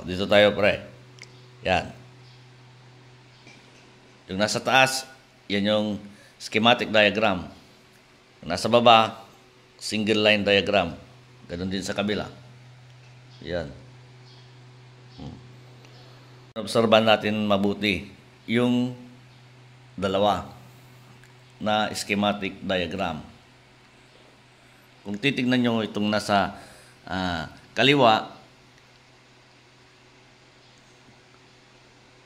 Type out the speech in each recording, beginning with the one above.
Dito tayo pre. Yan. Yung nasa taas, yan yung schematic diagram. Yung nasa baba, single line diagram. Ganun din sa kabila. Yan. Obserbahan natin mabuti yung dalawa na schematic diagram. Kung titignan nyo itong nasa kaliwa,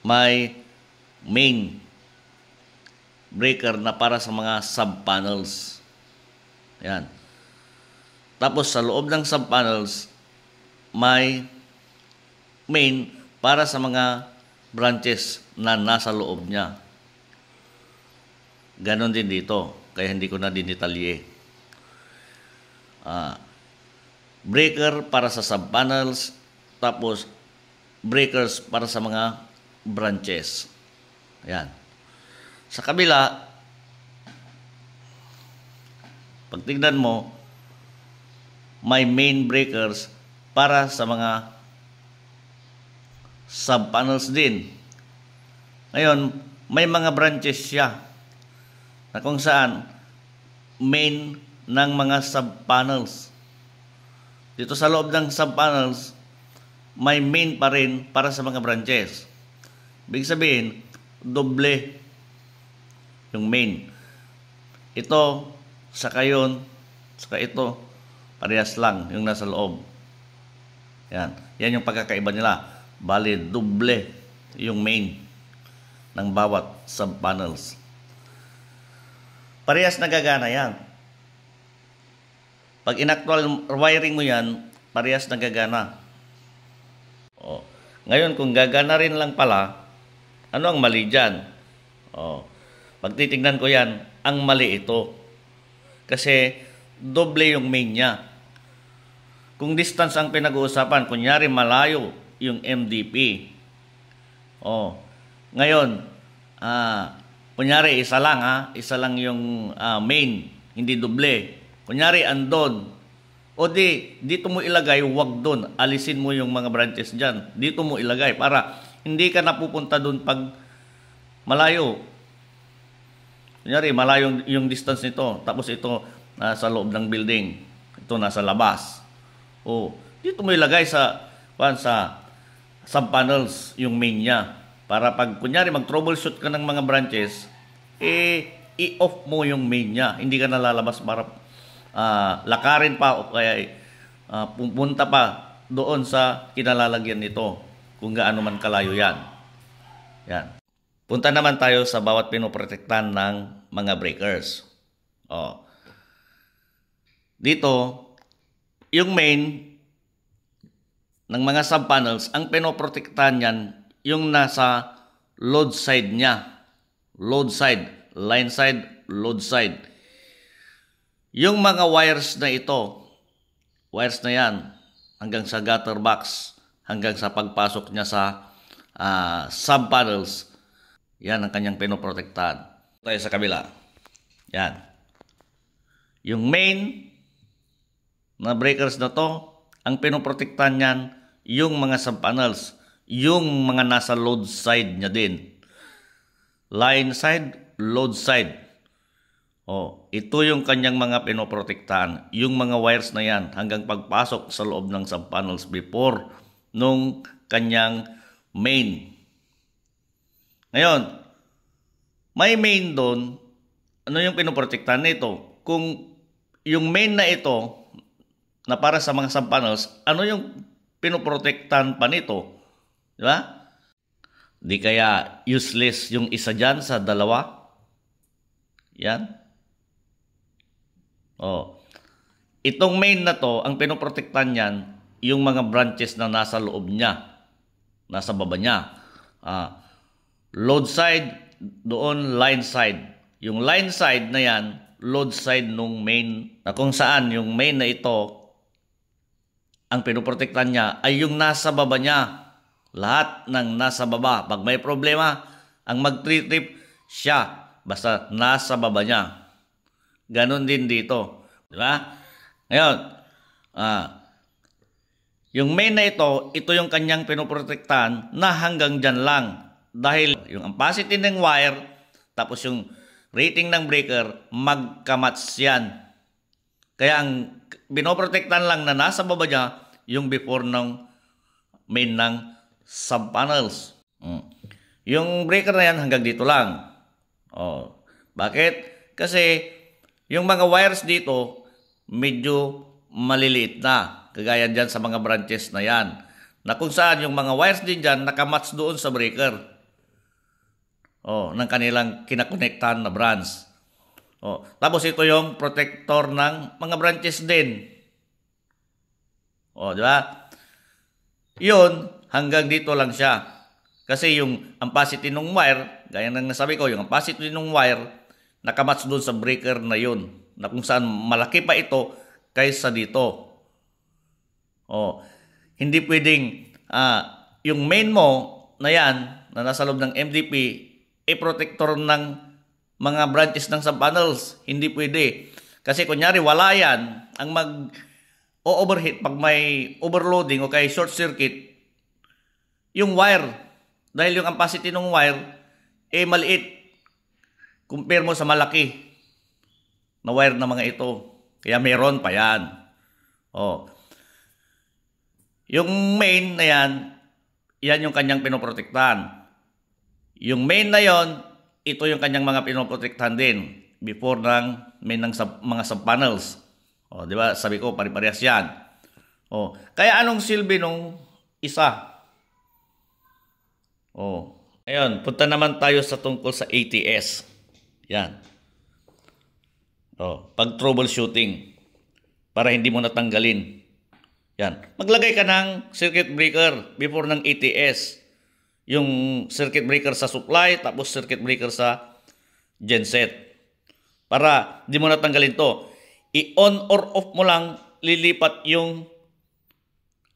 may main breaker na para sa mga sub-panels. Yan. Tapos sa loob ng sub-panels, may main para sa mga branches na nasa loob niya. Ganon din dito, kaya hindi ko na dinitalye. Breaker para sa sub-panels, tapos breakers para sa mga branches. Ayan. Sa kabila, pag tignan mo, may main breakers para sa mga sub-panels din. Ngayon, may mga branches siya na kung saan main ng mga sub-panels. Dito sa loob ng sub-panels, may main pa rin para sa mga branches. Ibig sabihin, doble yung main. Ito, saka yun, saka ito, parehas lang yung nasa loob. Yan. Yan yung pagkakaiba nila. Bali, doble yung main ng bawat sub-panels. Parehas nagagana yan. Pag in-actual wiring mo yan, parehas nagagana. Ngayon, kung gagana rin lang pala, ano ang mali dyan? Pag titignan ko yan, ang mali ito. Kasi doble yung main niya. Kung distance ang pinag-uusapan, kunyari malayo yung MDP. Ngayon, kunyari isa lang isa lang yung main, hindi doble. Kunyari andon, dito mo ilagay, wag doon. Alisin mo yung mga branches dyan. Dito mo ilagay para hindi ka napupunta doon pag malayo. Kunyari, malayo yung distance nito. Tapos ito nasa loob ng building. Ito nasa labas. Dito mo ilagay sa sub-panels yung main niya. Para pag, kunyari, mag-troubleshoot ka ng mga branches, i-off mo yung main niya. Hindi ka nalalabas para lakarin pa o kaya pupunta pa doon sa kinalalagyan nito kung gaano man kalayo yan. Yan. Punta naman tayo sa bawat pinoprotektahan ng mga breakers. Dito, yung main ng mga sub-panels, ang pinoprotektahan yan, yung nasa load side niya. Load side, line side, load side. Yung mga wires na ito, wires na yan, hanggang sa gutter box, hanggang sa pagpasok niya sa sub-panels, yan ang kanyang pinoprotektahan. Tayo sa kabila. Yan. Yung main na breakers na to, ang pinoprotektahan niyan, yung mga sub-panels, yung mga nasa load side niya din. Line side, load side. Ito yung kanyang mga pinoprotektahan. Yung mga wires na yan hanggang pagpasok sa loob ng sub-panels before nung kanyang main. Ngayon, may main doon. Ano yung pinoprotektahan nito? Kung yung main na ito na para sa mga sub-panels, ano yung pinoprotektahan pa nito? Di ba? Di kaya useless yung isa dyan sa dalawa? Yan. Itong main na to, ang pinoprotektahan niyan, yung mga branches na nasa loob niya, nasa baba niya. Load side, doon line side. Yung line side na yan, load side nung main, na kung saan yung main na ito, ang pinoprotektahan niya ay yung nasa baba niya. Lahat ng nasa baba. Pag may problema, ang mag-trip siya, basta nasa baba niya. Ganon din dito. Di ba? Ngayon, Yung main na ito yung kanyang pinoprotektahan na hanggang dyan lang. Dahil yung ampacity ng wire, tapos yung rating ng breaker, magkamats yan. Kaya ang pinoprotektahan lang na nasa baba niya, yung before ng main ng sub-panels. Yung breaker na yan hanggang dito lang. Bakit? Kasi yung mga wires dito, medyo maliliit na. Kagaya dyan sa mga branches na yan. Na kung saan yung mga wires din dyan, nakamatch doon sa breaker. Ng kanilang kinakonektahan na branch. Tapos ito yung protector ng mga branches din. Di ba? Yun, hanggang dito lang siya. Kasi yung ampacity ng wire, gaya ng nasabi ko, yung ampacity ng wire, nakamatch doon sa breaker na yun. Na kung saan malaki pa ito kaysa dito. Hindi pwedeng yung main mo na yan, na nasa loob ng MDP, protector ng mga branches ng sub-panels. Hindi pwede. Kasi kunyari wala yan, ang mag-overheat pag may overloading o kaya short circuit, yung wire. Dahil yung ampacity ng wire, maliit. Compare mo sa malaki na wire na mga ito. Kaya meron pa yan. Yung main na yan yung kanyang pinoprotektahan. Yung main na yon, ito yung kanyang mga pinoprotektahan din before ng main ng mga sub-panels. Di ba? Sabi ko, pare-parehas yan. Kaya anong silbi nung isa? Ayun, punta naman tayo sa tungkol sa ATS. Yan. Pag troubleshooting, para hindi mo natanggalin. Yan. Maglagay ka ng circuit breaker before ng ATS. Yung circuit breaker sa supply, tapos circuit breaker sa genset. Para hindi mo natanggalin to. I-on or off mo lang, lilipat yung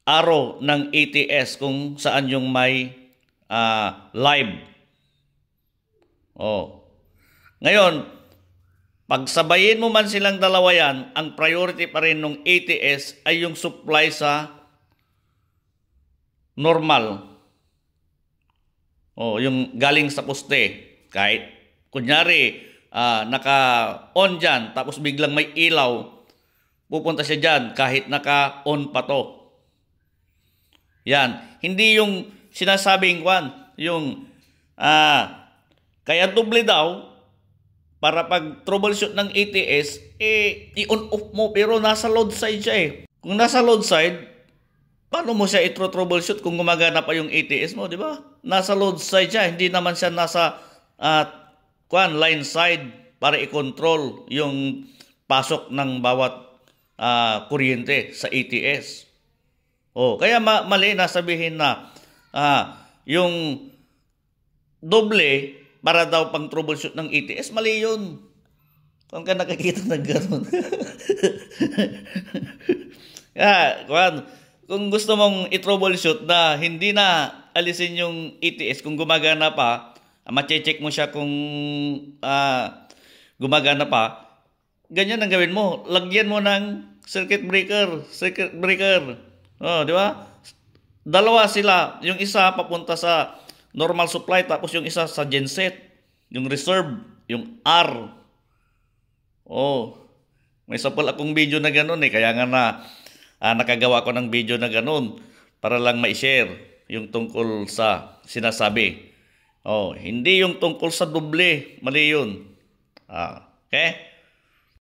arrow ng ATS kung saan yung may live. Ngayon, pagsabayin mo man silang dalawa yan, ang priority pa rin ng ATS ay yung supply sa normal. Yung galing sa poste. Kahit, kunyari, naka-on dyan, tapos biglang may ilaw, pupunta siya dyan kahit naka-on pa to. Yan. Hindi yung sinasabing yung kaya doble daw, para pag troubleshoot ng ATS, i-on off mo, pero nasa load side siya Kung nasa load side, paano mo siya i-troubleshoot kung gumagana pa yung ATS mo, di ba? Nasa load side siya, hindi naman siya nasa line side para i-control yung pasok ng bawat kuryente sa ATS. Kaya mali na sabihin na yung doble para daw pang troubleshoot ng ATS, mali yun. Kung ka nakikita ng gano'n. Kung gusto mong i-troubleshoot na hindi na alisin yung ATS kung gumagana pa, ma-check mo siya kung gumagana pa, ganyan ang gawin mo. Lagyan mo ng circuit breaker. Di ba? Dalawa sila. Yung isa papunta sa normal supply, tapos yung isa sa genset, yung reserve, yung R. May sapal akong video na ganun kaya nga nakagawa ko ng video na ganun para lang ma-share yung tungkol sa sinasabi. Hindi yung tungkol sa doble, mali yun. Okay?